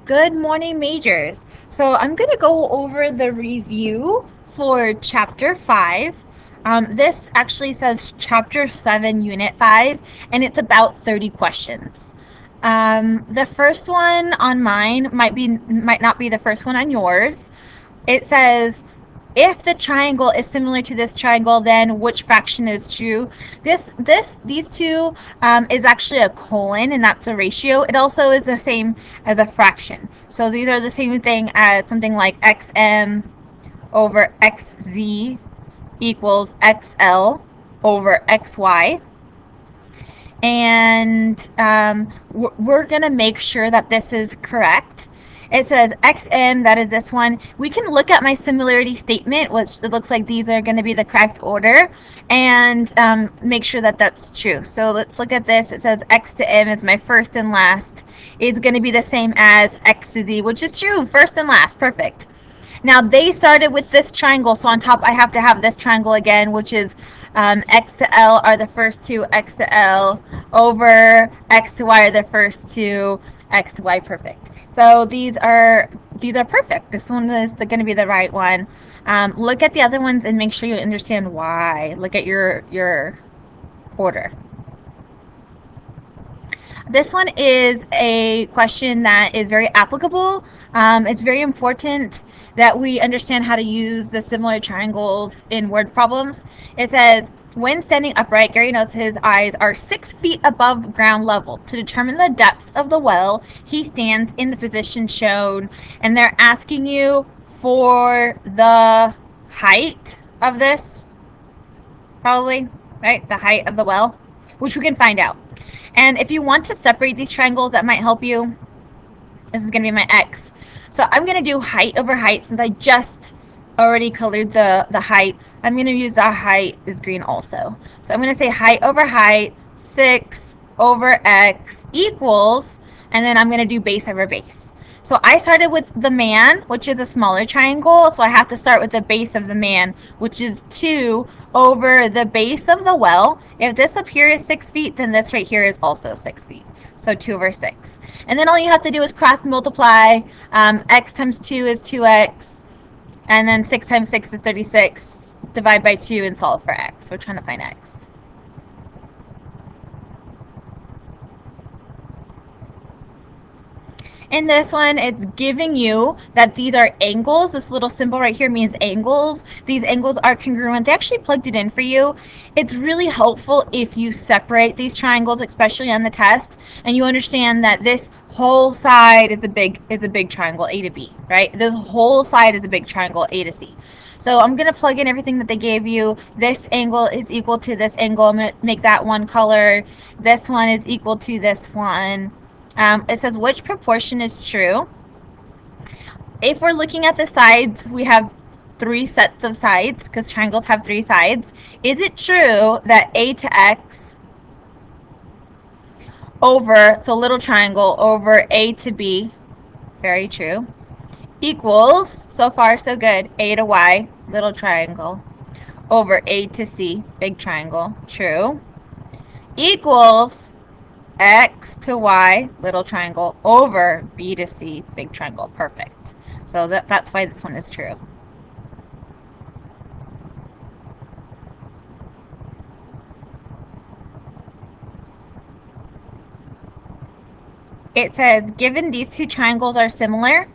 Good morning, majors. So I'm going to go over the review for Chapter 5. This actually says Chapter 7, Unit 5, and it's about 30 questions. The first one on mine might not be the first one on yours. It says, if the triangle is similar to this triangle, then which fraction is true? These two is actually a colon, and that's a ratio. It also is the same as a fraction. So these are the same thing as something like xm over xz equals xl over xy. And we're going to make sure that this is correct. It says xm, that is this one. We can look at my similarity statement, which it looks like these are going to be the correct order, and make sure that that's true. So let's look at this. It says x to m is my first and last, is going to be the same as x to z, which is true. First and last, perfect. Now they started with this triangle, so on top I have to have this triangle again, which is x to L are the first two, x to L over x to y are the first two, x to y, perfect. So these are perfect. This one is going to be the right one. Look at the other ones and make sure you understand why. Look at your order. This one is a question that is very applicable. It's very important that we understand how to use the similar triangles in word problems. It says, when standing upright, Gary knows his eyes are 6 feet above ground level. To determine the depth of the well, he stands in the position shown. And they're asking you for the height of this, probably, right? The height of the well, which we can find out. And if you want to separate these triangles, that might help you. This is going to be my x. So I'm going to do height over height since I just already colored the height. I'm going to use the height is green also. So I'm going to say height over height, 6 over x equals, and then I'm going to do base over base. So I started with the man, which is a smaller triangle, so I have to start with the base of the man, which is 2 over the base of the well. If this up here is 6 feet, then this right here is also 6 feet. So 2 over 6. And then all you have to do is cross multiply. X times 2 is 2x, and then 6 times 6 is 36. Divide by 2 and solve for x. We're trying to find x. In this one, it's giving you that these are angles. This little symbol right here means angles. These angles are congruent. They actually plugged it in for you. It's really helpful if you separate these triangles, especially on the test, and you understand that this whole side is a big triangle, A to B, right? This whole side is a big triangle, A to C. So I'm going to plug in everything that they gave you. This angle is equal to this angle. I'm going to make that one color. This one is equal to this one. It says which proportion is true. If we're looking at the sides, we have 3 sets of sides because triangles have 3 sides. Is it true that a to x over, so little triangle, over a to b, very true, equals, so far so good, a to y, little triangle, over a to c, big triangle, true, equals x to y, little triangle, over b to c, big triangle, perfect. So that's why this one is true. It says, given these two triangles are similar,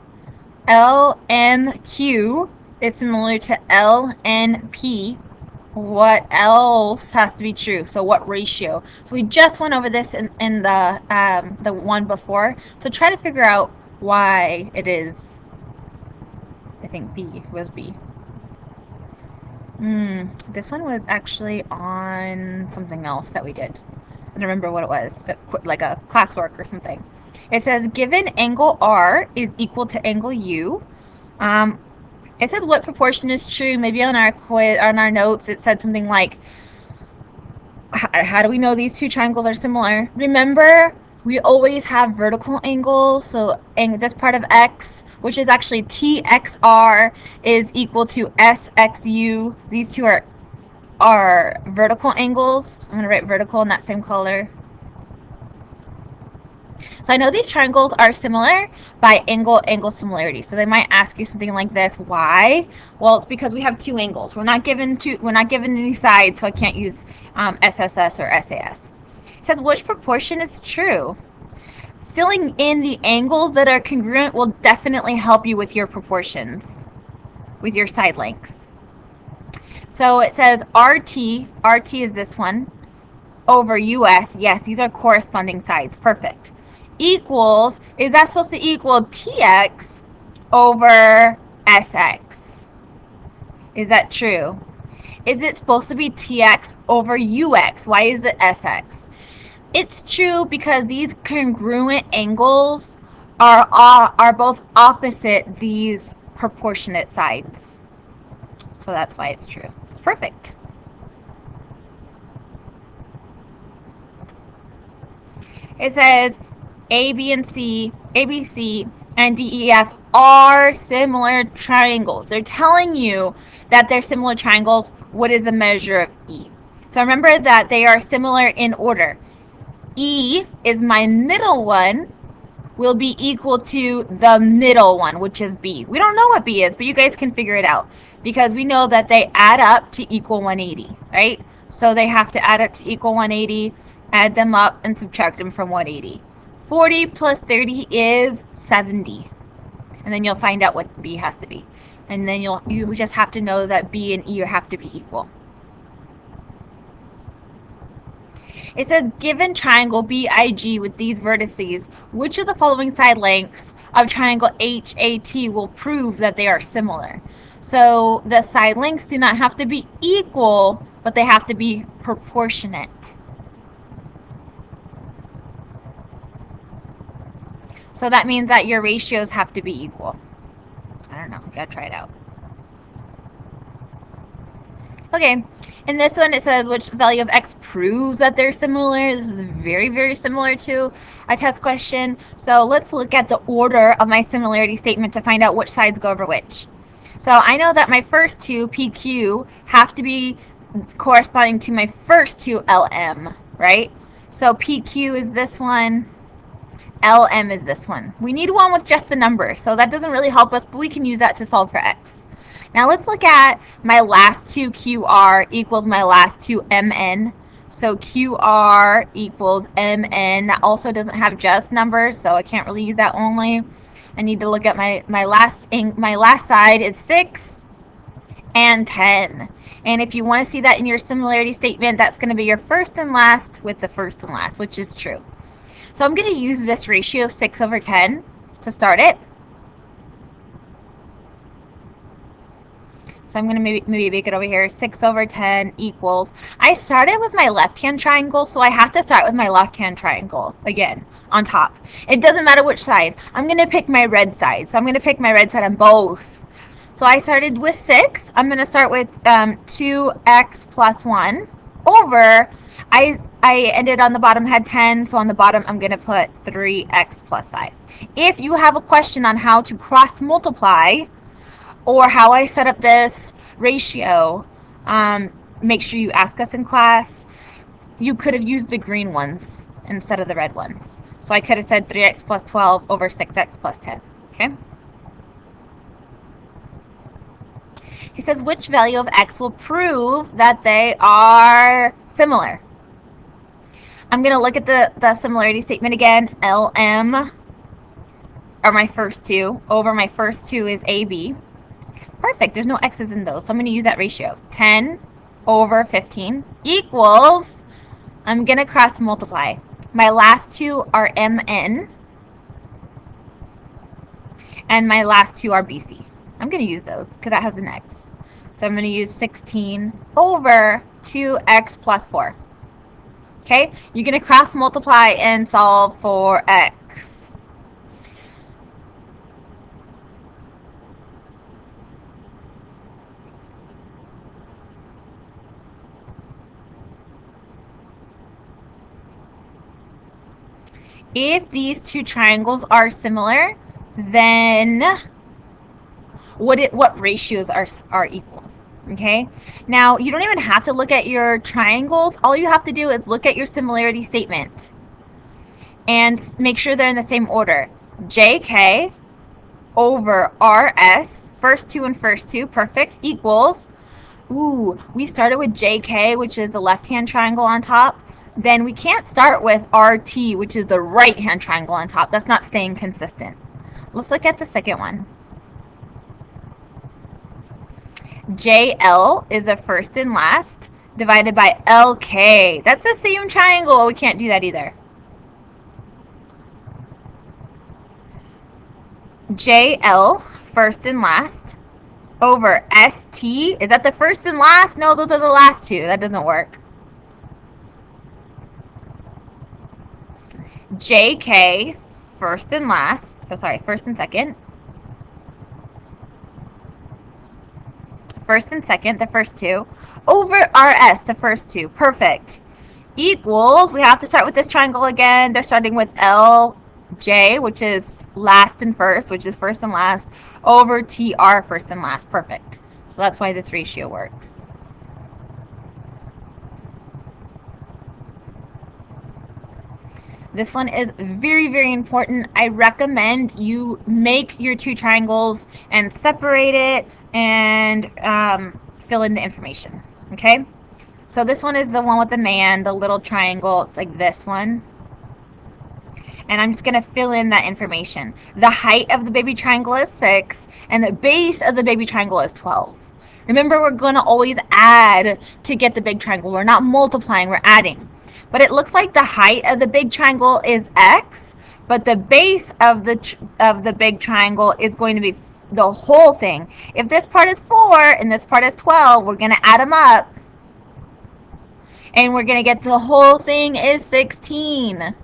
LMQ is similar to LNP, what else has to be true? So what ratio? So we just went over this in the one before. So try to figure out why it is. I think B was B. This one was actually on something else that we did. I don't remember what it was, like a classwork or something. It says given angle R is equal to angle U. It says what proportion is true. Maybe on our quiz, on our notes, it said something like, how do we know these two triangles are similar? Remember, we always have vertical angles. So this part of x, which is actually TXR, is equal to SXU. These two are vertical angles. I'm going to write vertical in that same color. So I know these triangles are similar by angle similarity. So they might ask you something like this: why? Well, it's because we have two angles. We're not given any sides, so I can't use SSS or SAS. It says which proportion is true. Filling in the angles that are congruent will definitely help you with your proportions, with your side lengths. So it says RT is this one, over US. Yes, these are corresponding sides. Perfect. Equals, is that supposed to equal TX over SX? Is that true? Is it supposed to be TX over UX? Why is it SX? It's true because these congruent angles are both opposite these proportionate sides. So that's why it's true. It's perfect. It says ABC, and DEF are similar triangles. They're telling you that they're similar triangles. What is the measure of E? So remember that they are similar in order. E is my middle one, will be equal to the middle one, which is B. We don't know what B is, but you guys can figure it out because we know that they add up to equal 180, right? So they have to add up to equal 180, add them up, and subtract them from 180. 40 plus 30 is 70. And then you'll find out what B has to be. And then you just have to know that B and E have to be equal. It says, given triangle BIG with these vertices, which of the following side lengths of triangle HAT will prove that they are similar? So the side lengths do not have to be equal, but they have to be proportionate. So that means that your ratios have to be equal. I don't know. You gotta try it out. Okay, in this one it says which value of x proves that they're similar. This is very, very similar to a test question. So let's look at the order of my similarity statement to find out which sides go over which. So I know that my first two, PQ, have to be corresponding to my first two, LM, right? So PQ is this one, LM is this one. We need one with just the numbers, so that doesn't really help us, but we can use that to solve for x. Now let's look at my last two, QR equals my last two, MN. So QR equals MN. That also doesn't have just numbers, so I can't really use that only. I need to look at my last side is 6 and 10. And if you want to see that in your similarity statement, that's going to be your first and last with the first and last, which is true. So I'm going to use this ratio of 6 over 10 to start it. So I'm going to maybe make it over here. 6 over 10 equals. I started with my left-hand triangle, so I have to start with my left-hand triangle again on top. It doesn't matter which side. I'm going to pick my red side. So I'm going to pick my red side on both. So I started with 6. I'm going to start with 2x plus 1 over. I ended on the bottom, had 10, so on the bottom I'm going to put 3x plus 5. If you have a question on how to cross multiply, or how I set up this ratio, make sure you ask us in class. You could have used the green ones instead of the red ones. So I could have said 3x plus 12 over 6x plus 10. Okay? He says, which value of x will prove that they are similar? I'm going to look at the similarity statement again. LM are my first two. Over my first two is AB. Perfect. There's no x's in those, so I'm going to use that ratio. 10 over 15 equals, I'm going to cross multiply. My last two are MN, and my last two are BC. I'm going to use those because that has an x. So I'm going to use 16 over 2x plus 4. Okay? You're going to cross multiply and solve for x. If these two triangles are similar, then what ratios are equal? Okay, now you don't even have to look at your triangles. All you have to do is look at your similarity statement. and make sure they're in the same order. JK over RS, first two and first two, perfect, equals, ooh, we started with JK, which is the left-hand triangle on top. Then we can't start with RT, which is the right-hand triangle on top. That's not staying consistent. Let's look at the second one. JL is a first and last divided by LK. That's the same triangle. We can't do that either. JL, first and last, over ST. Is that the first and last? No, those are the last two. That doesn't work. JK, first and last. Oh, sorry, first and second. First and second, the first two, over RS, the first two. Perfect. Equals, we have to start with this triangle again. They're starting with LJ, which is last and first, which is first and last, over TR, first and last. Perfect. So that's why this ratio works. This one is very, very important. I recommend you make your two triangles and separate it and fill in the information. Okay? So this one is the one with the man, the little triangle. It's like this one. And I'm just going to fill in that information. The height of the baby triangle is 6, and the base of the baby triangle is 12. Remember, we're going to always add to get the big triangle. We're not multiplying, we're adding. But it looks like the height of the big triangle is x, but the base of the big triangle is going to be the whole thing. If this part is 4 and this part is 12, we're going to add them up, and we're going to get the whole thing is 16.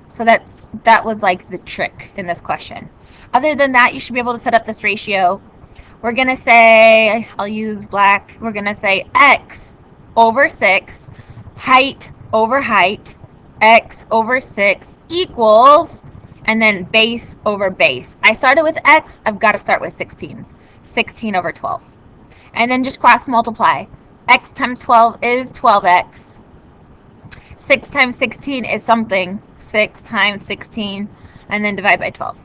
So that was like the trick in this question. Other than that, you should be able to set up this ratio. We're going to say, I'll use black, we're going to say x over 6, height over height, x over 6 equals, and then base over base. I started with x, I've got to start with 16. 16 over 12. And then just cross multiply. X times 12 is 12x. 6 times 16 is something. 6 times 16, and then divide by 12.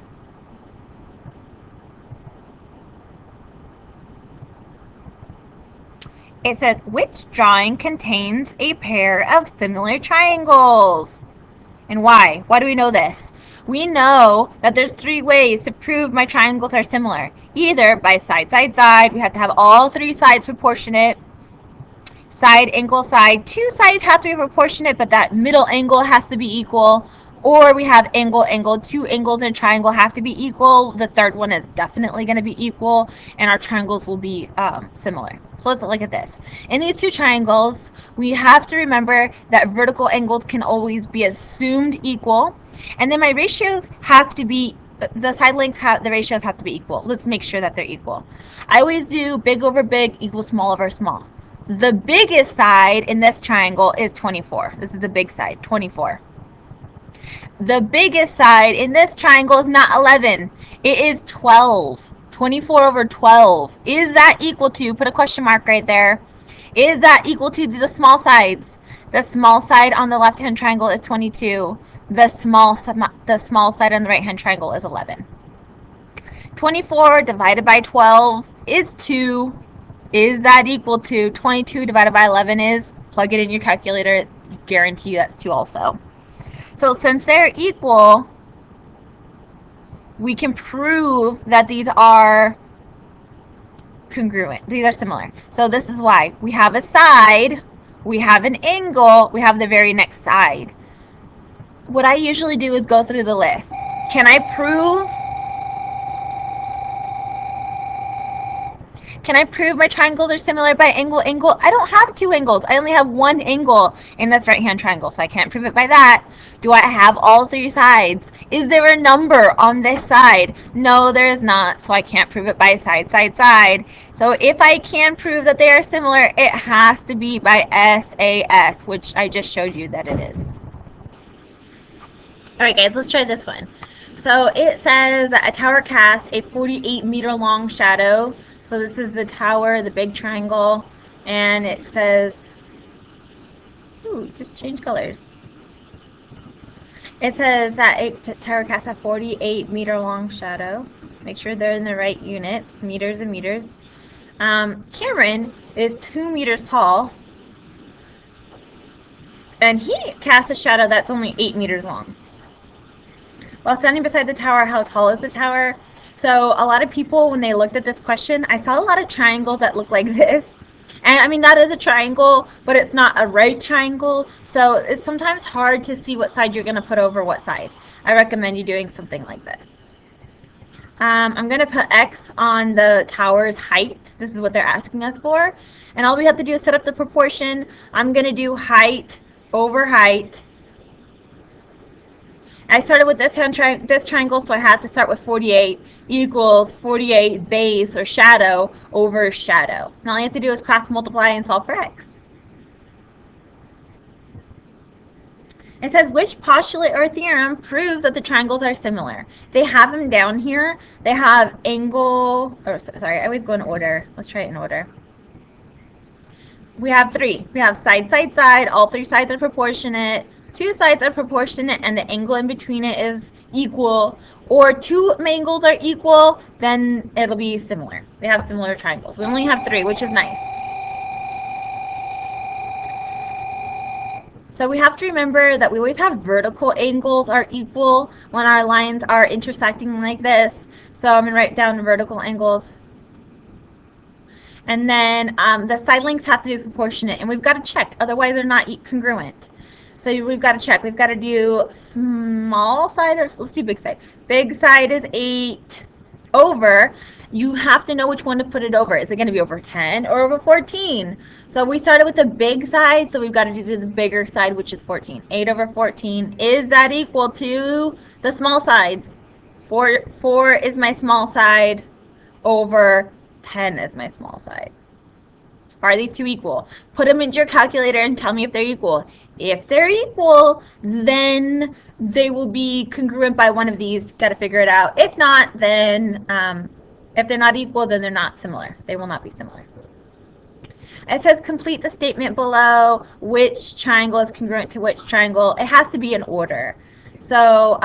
It says, which drawing contains a pair of similar triangles? And why? Why do we know this? We know that there's 3 ways to prove my triangles are similar. Either by side, side, side. We have to have all 3 sides proportionate. Side, angle, side. 2 sides have to be proportionate, but that middle angle has to be equal. Or we have angle, angle. 2 angles in a triangle have to be equal. The third one is definitely going to be equal, and our triangles will be similar. So let's look at this. In these 2 triangles, we have to remember that vertical angles can always be assumed equal. And then my ratios have to be, the side lengths, the ratios have to be equal. Let's make sure that they're equal. I always do big over big equals small over small. The biggest side in this triangle is 24. This is the big side, 24. The biggest side in this triangle is not 11. It is 12. 24 over 12. Is that equal to, put a question mark right there, is that equal to the small sides? The small side on the left-hand triangle is 22. The small side on the right-hand triangle is 11. 24 divided by 12 is 2. Is that equal to 22 divided by 11 is, plug it in your calculator, guarantee you that's 2 also. So since they're equal, we can prove that these are congruent. These are similar. So this is why. We have a side, we have an angle, we have the very next side. What I usually do is go through the list. Can I prove my triangles are similar by angle, angle? I don't have 2 angles. I only have 1 angle in this right-hand triangle, so I can't prove it by that. Do I have all 3 sides? Is there a number on this side? No, there is not, so I can't prove it by side, side, side. So if I can prove that they are similar, it has to be by SAS, which I just showed you that it is. Alright guys, let's try this one. So it says that a tower casts a 48-meter long shadow. So this is the tower, the big triangle, and it says, ooh, just change colors. It says that tower casts a 48-meter long shadow. Make sure they're in the right units, meters and meters. Cameron is 2 meters tall, and he casts a shadow that's only 8 meters long. While standing beside the tower, how tall is the tower? So a lot of people, when they looked at this question, I saw a lot of triangles that look like this. And I mean, that is a triangle, but it's not a right triangle. So it's sometimes hard to see what side you're going to put over what side. I recommend you doing something like this. I'm going to put X on the tower's height. This is what they're asking us for. And all we have to do is set up the proportion. I'm going to do height over height. I started with this triangle, so I had to start with 48 equals 48 base or shadow over shadow. And all you have to do is cross multiply and solve for X. It says, which postulate or theorem proves that the triangles are similar? They have them down here. They have angle, or sorry, I always go in order. Let's try it in order. We have 3. We have side, side, side. All 3 sides are proportionate. 2 sides are proportionate and the angle in between it is equal. Or 2 angles are equal, then it'll be similar. We have similar triangles. We only have 3, which is nice. So we have to remember that we always have vertical angles are equal when our lines are intersecting like this. So I'm going to write down vertical angles. And then the side lengths have to be proportionate. And we've got to check, otherwise they're not congruent. So we've got to check. We've got to do small side, or let's do big side. Big side is 8 over. You have to know which one to put it over. Is it going to be over 10 or over 14? So we started with the big side, so we've got to do the bigger side, which is 14. 8 over 14. Is that equal to the small sides? 4 is my small side over 10 is my small side. Are these 2 equal? Put them into your calculator and tell me if they're equal. If they're equal, then they will be congruent by one of these. Got to figure it out. If not, then if they're not equal, then they're not similar. They will not be similar. It says complete the statement below. Which triangle is congruent to which triangle? It has to be in order. So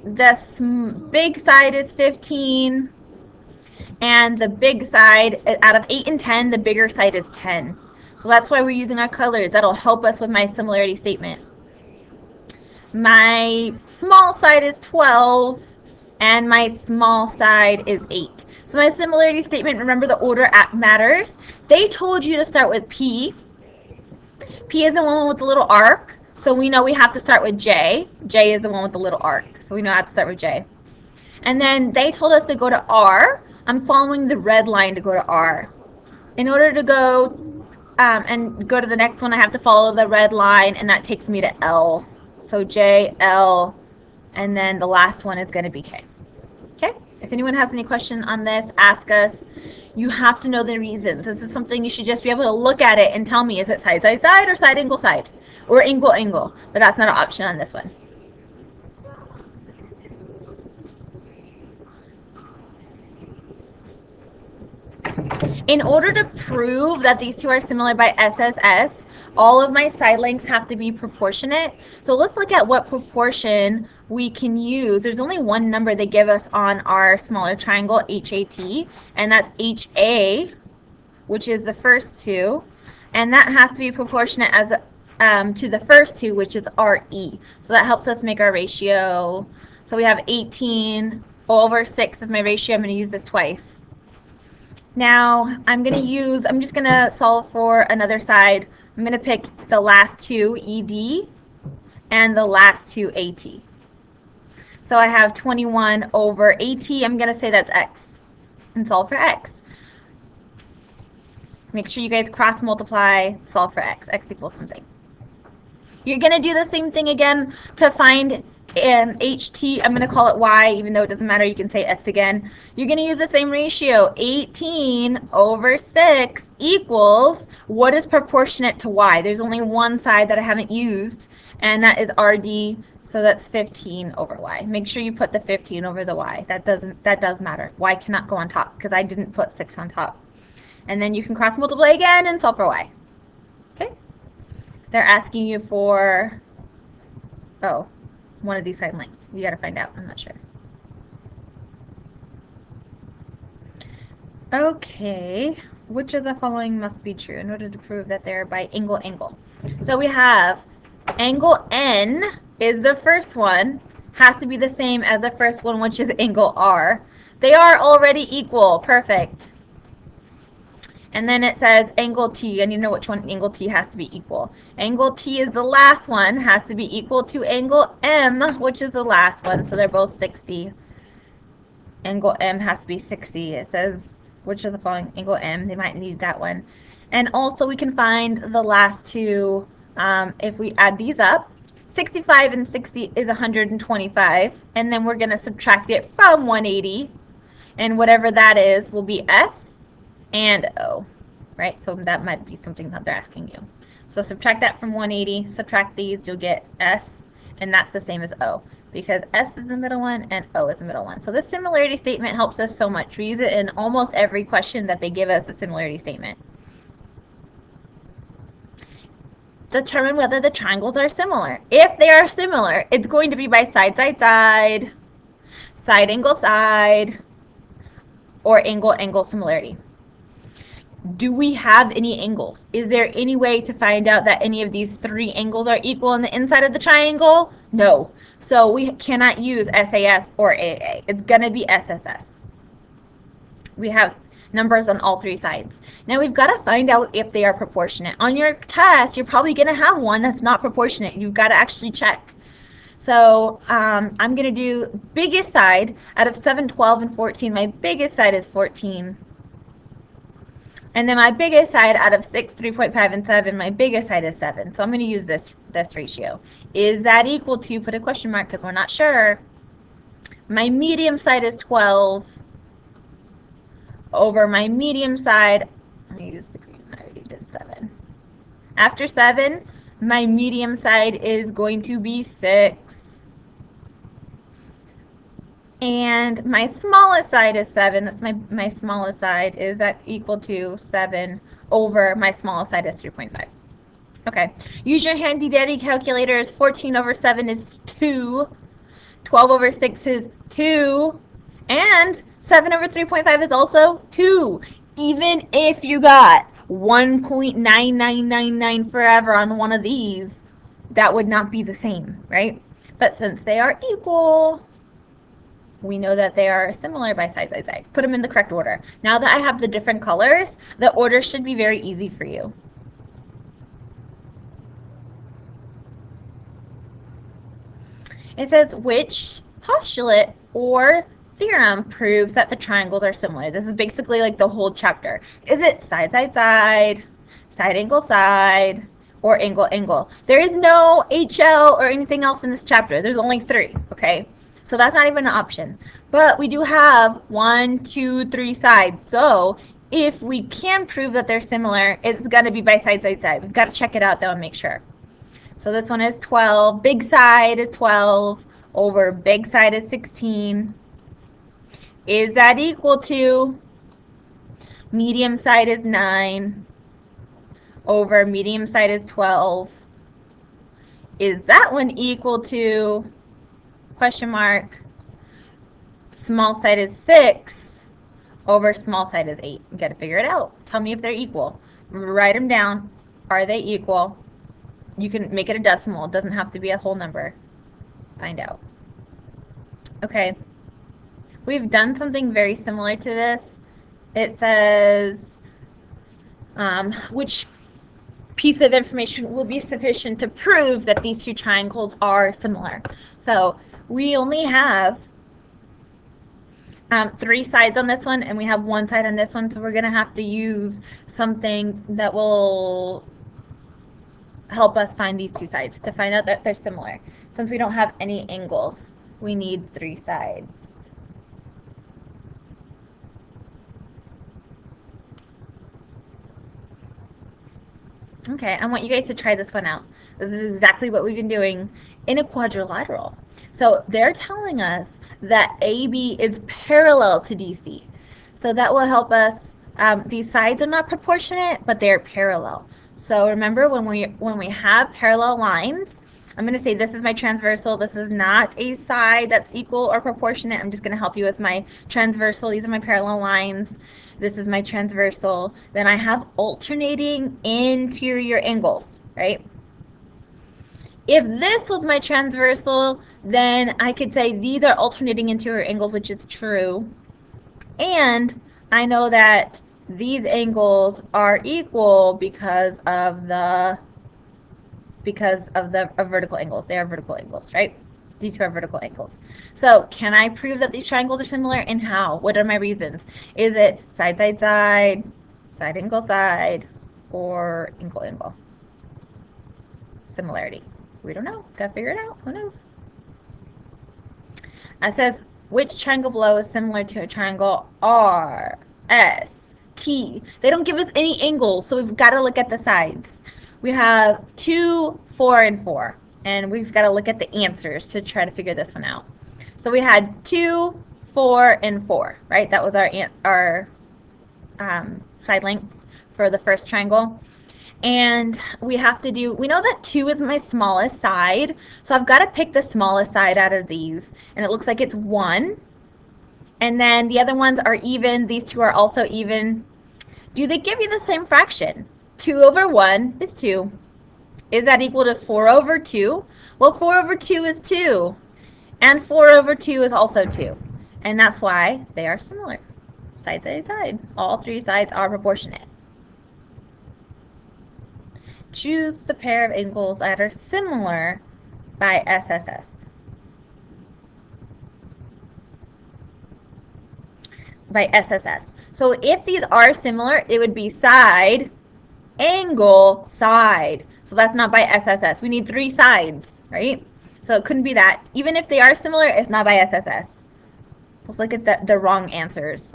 this big side is 15. And the big side, out of 8 and 10, the bigger side is 10. So that's why we're using our colors. That'll help us with my similarity statement. My small side is 12, and my small side is 8. So my similarity statement, remember the order matters. They told you to start with P. P is the one with the little arc, so we know we have to start with J. J is the one with the little arc, so we know how to start with J. And then they told us to go to R. I'm following the red line to go to R. In order to go and go to the next one, I have to follow the red line, and that takes me to L. So J, L, and then the last one is going to be K. Okay? If anyone has any question on this, ask us. You have to know the reasons. This is something you should just be able to look at it and tell me, is it side, side, side, or side, angle, side? Or angle, angle. But that's not an option on this one. In order to prove that these 2 are similar by SSS, all of my side lengths have to be proportionate. So let's look at what proportion we can use. There's only one number they give us on our smaller triangle, HAT, and that's HA, which is the first 2. And that has to be proportionate as to the first 2, which is RE. So that helps us make our ratio. So we have 18 over 6 is my ratio. I'm going to use this twice. Now I'm just going to solve for another side. I'm going to pick the last 2, ED, and the last 2, AT. So I have 21 over AT. I'm going to say that's X, and solve for X. Make sure you guys cross multiply, solve for X. X equals something. You're going to do the same thing again to find HT. I'm going to call it Y, even though it doesn't matter. You can say X again. You're going to use the same ratio. 18 over 6 equals, what is proportionate to Y? There's only one side that I haven't used, and that is RD. So that's 15 over Y. Make sure you put the 15 over the Y. That does matter. Y cannot go on top because I didn't put 6 on top. And then you can cross multiply again and solve for Y. Okay? They're asking you for, 1 one of these side lengths. You got to find out. I'm not sure. Okay, which of the following must be true in order to prove that they're by angle. So we have angle N is the first one, has to be the same as the first one, which is angle R. They are already equal. Perfect. And then it says angle T, and you know which one angle T has to be equal. Angle T is the last one, has to be equal to angle M, which is the last one, so they're both 60. Angle M has to be 60. It says which of the following angle M, they might need that one. And also we can find the last two if we add these up. 65 and 60 is 125, and then we're going to subtract it from 180, and whatever that is will be S and O, right? So that might be something that they're asking you. So subtract that from 180, subtract these, you'll get S, and that's the same as O, because S is the middle one and O is the middle one. So this similarity statement helps us so much. We use it in almost every question that they give us a similarity statement. Determine whether the triangles are similar. If they are similar, it's going to be by side, side, side, side, angle, side, or angle, angle similarity. Do we have any angles? Is there any way to find out that any of these three angles are equal on the inside of the triangle? No. So we cannot use SAS or AA. It's going to be SSS. We have numbers on all three sides. Now we've got to find out if they are proportionate. On your test, you're probably going to have one that's not proportionate. You've got to actually check. So I'm going to do biggest side out of 7, 12, and 14. My biggest side is 14. And then my biggest side out of 6, 3.5, and 7, my biggest side is 7. So I'm going to use this ratio. Is that equal to, put a question mark because we're not sure. My medium side is 12 over my medium side. Let me use the green. I already did 7. After 7, my medium side is going to be 6. And my smallest side is 7. That's my smallest side. Is that equal to 7 over my smallest side is 3.5. Okay. Use your handy dandy calculators. 14 over 7 is 2. 12 over 6 is 2. And 7 over 3.5 is also 2. Even if you got 1.9999 forever on one of these, that would not be the same, right? But since they are equal, we know that they are similar by side, side, side. Put them in the correct order. Now that I have the different colors, the order should be very easy for you. It says which postulate or theorem proves that the triangles are similar. This is basically like the whole chapter. Is it side, side, side, side, angle, or angle, angle? There is no HL or anything else in this chapter. There's only 3, okay? So that's not even an option. But we do have 1, 2, 3 sides. So if we can prove that they're similar, it's got to be by side, side, side. We've got to check it out though and make sure. So this one is 12. Big side is 12 over big side is 16. Is that equal to medium side is 9 over medium side is 12? Is that one equal to, question mark, small side is 6 over small side is 8? You got to figure it out. Tell me if they're equal. Write them down. Are they equal? You can make it a decimal. It doesn't have to be a whole number. Find out. Okay. We've done something very similar to this. It says which piece of information will be sufficient to prove that these two triangles are similar. So we only have 3 sides on this one, and we have 1 side on this one, so we're going to have to use something that will help us find these 2 sides to find out that they're similar. Since we don't have any angles, we need 3 sides. Okay, I want you guys to try this one out. This is exactly what we've been doing in a quadrilateral. So they're telling us that AB is parallel to DC. So that will help us. These sides are not proportionate, but they're parallel. So remember, when we have parallel lines, I'm going to say this is my transversal. This is not a side that's equal or proportionate. I'm just going to help you with my transversal. These are my parallel lines. This is my transversal. Then I have alternating interior angles, right? If this was my transversal, then I could say these are alternating interior angles, which is true. And I know that these angles are equal because of vertical angles. They are vertical angles, right? These two are vertical angles. So can I prove that these triangles are similar, and how? What are my reasons? Is it side, side, side, side, or angle, angle? Similarity. We don't know. Gotta figure it out. Who knows? It says, which triangle below is similar to a triangle R, S, T? They don't give us any angles, so we've got to look at the sides. We have 2, 4, and 4, and we've got to look at the answers to try to figure this one out. So we had 2, 4, and 4, right? That was our side lengths for the first triangle. And we have to do, we know that 2 is my smallest side, so I've got to pick the smallest side out of these, and it looks like it's 1. And then the other ones are even. These two are also even. Do they give you the same fraction? 2 over 1 is 2. Is that equal to 4 over 2? Well, 4 over 2 is 2. And 4 over 2 is also 2. And that's why they are similar. Side, side, side. All 3 sides are proportionate. Choose the pair of angles that are similar by SSS. By SSS. So if these are similar, it would be side, angle, side. So that's not by SSS. We need 3 sides, right? So it couldn't be that. Even if they are similar, it's not by SSS. Let's look at the wrong answers.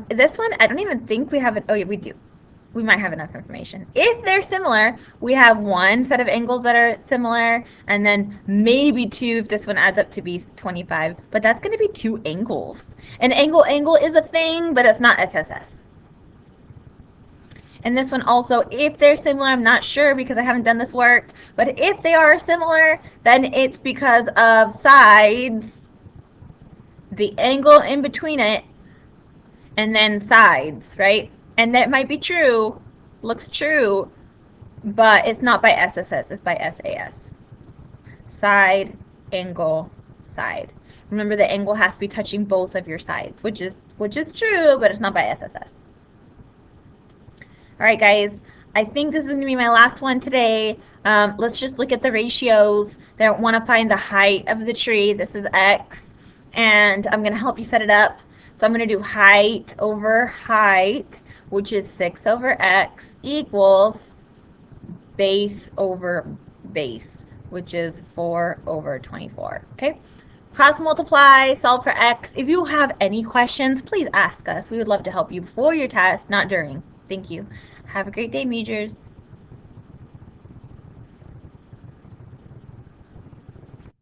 This one, I don't even think we have it. Oh, yeah, we do. We might have enough information. If they're similar, we have 1 set of angles that are similar, and then maybe 2 if this one adds up to be 25. But that's going to be 2 angles. An angle is a thing, but it's not SSS. And this one also, if they're similar, I'm not sure because I haven't done this work, but if they are similar, then it's because of sides, the angle in between it, and then sides, right? And that might be true, looks true, but it's not by SSS, it's by SAS. Side, angle, side. Remember, the angle has to be touching both of your sides, which is true, but it's not by SSS. All right, guys, I think this is going to be my last one today. Let's just look at the ratios. They want to find the height of the tree. This is X, and I'm going to help you set it up. So I'm going to do height over height, which is 6 over X, equals base over base, which is 4 over 24. Okay? Cross multiply, solve for X. If you have any questions, please ask us. We would love to help you before your test, not during. Thank you. Have a great day, majors.